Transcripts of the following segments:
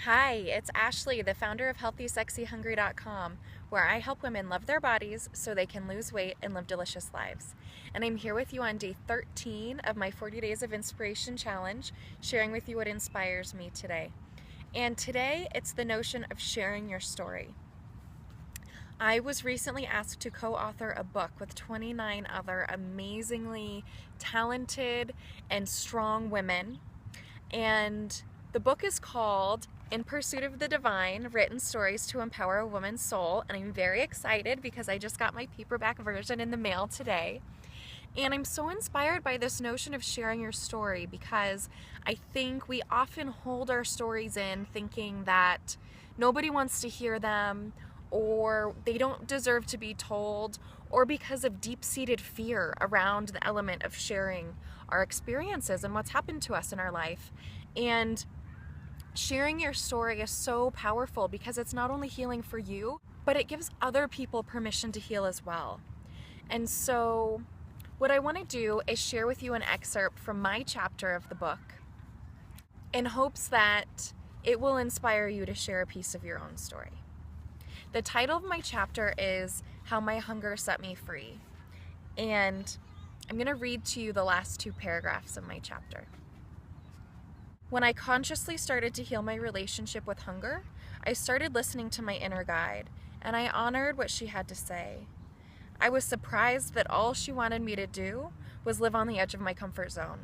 Hi, it's Ashley, the founder of HealthySexyHungry.com, where I help women love their bodies so they can lose weight and live delicious lives. And I'm here with you on day 13 of my 40 Days of Inspiration Challenge, sharing with you what inspires me today. And today, it's the notion of sharing your story. I was recently asked to co-author a book with 29 other amazingly talented and strong women. And the book is called In Pursuit of the Divine, Written Stories to Empower a Woman's Soul. And I'm very excited because I just got my paperback version in the mail today. And I'm so inspired by this notion of sharing your story because I think we often hold our stories in thinking that nobody wants to hear them, or they don't deserve to be told, or because of deep-seated fear around the element of sharing our experiences and what's happened to us in our life. And sharing your story is so powerful because it's not only healing for you, but it gives other people permission to heal as well. And so what I want to do is share with you an excerpt from my chapter of the book in hopes that it will inspire you to share a piece of your own story. The title of my chapter is How My Hunger Set Me Free. And I'm going to read to you the last two paragraphs of my chapter. When I consciously started to heal my relationship with hunger, I started listening to my inner guide, and I honored what she had to say. I was surprised that all she wanted me to do was live on the edge of my comfort zone.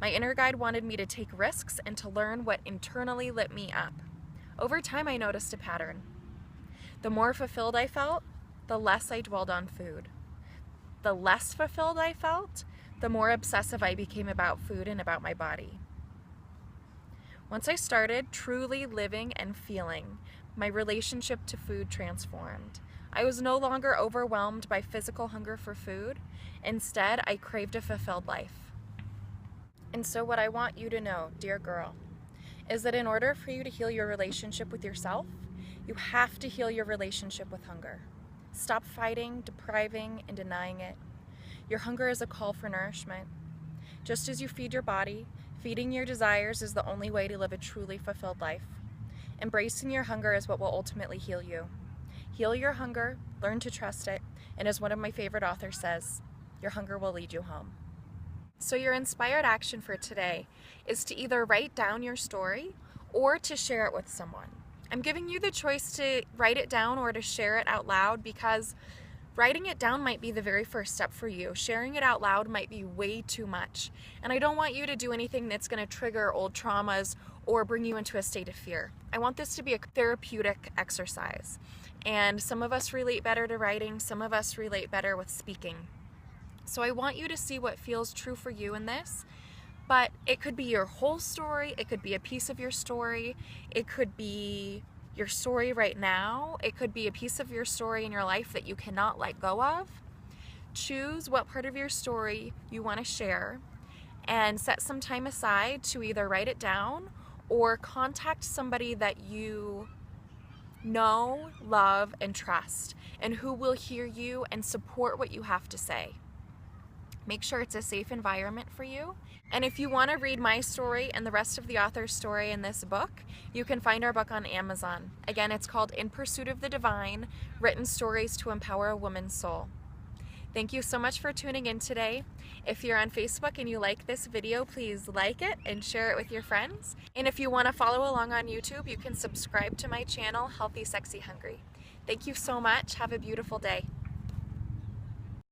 My inner guide wanted me to take risks and to learn what internally lit me up. Over time, I noticed a pattern. The more fulfilled I felt, the less I dwelled on food. The less fulfilled I felt, the more obsessive I became about food and about my body. Once I started truly living and feeling, my relationship to food transformed. I was no longer overwhelmed by physical hunger for food. Instead, I craved a fulfilled life. And so what I want you to know, dear girl, is that in order for you to heal your relationship with yourself, you have to heal your relationship with hunger. Stop fighting, depriving, and denying it. Your hunger is a call for nourishment. Just as you feed your body, feeding your desires is the only way to live a truly fulfilled life. Embracing your hunger is what will ultimately heal you. Heal your hunger, learn to trust it, and as one of my favorite authors says, your hunger will lead you home. So your inspired action for today is to either write down your story or to share it with someone. I'm giving you the choice to write it down or to share it out loud because writing it down might be the very first step for you. Sharing it out loud might be way too much. And I don't want you to do anything that's going to trigger old traumas or bring you into a state of fear. I want this to be a therapeutic exercise. And some of us relate better to writing, some of us relate better with speaking. So I want you to see what feels true for you in this. But it could be your whole story, it could be a piece of your story, it could be your story right now, it could be a piece of your story in your life that you cannot let go of. Choose what part of your story you want to share and set some time aside to either write it down or contact somebody that you know, love, and trust, and who will hear you and support what you have to say. Make sure it's a safe environment for you. And if you want to read my story and the rest of the author's story in this book, you can find our book on Amazon. Again, it's called In Pursuit of the Divine, Written Stories to Empower a Woman's Soul. Thank you so much for tuning in today. If you're on Facebook and you like this video, please like it and share it with your friends. And if you want to follow along on YouTube, you can subscribe to my channel, Healthy Sexy Hungry. Thank you so much. Have a beautiful day.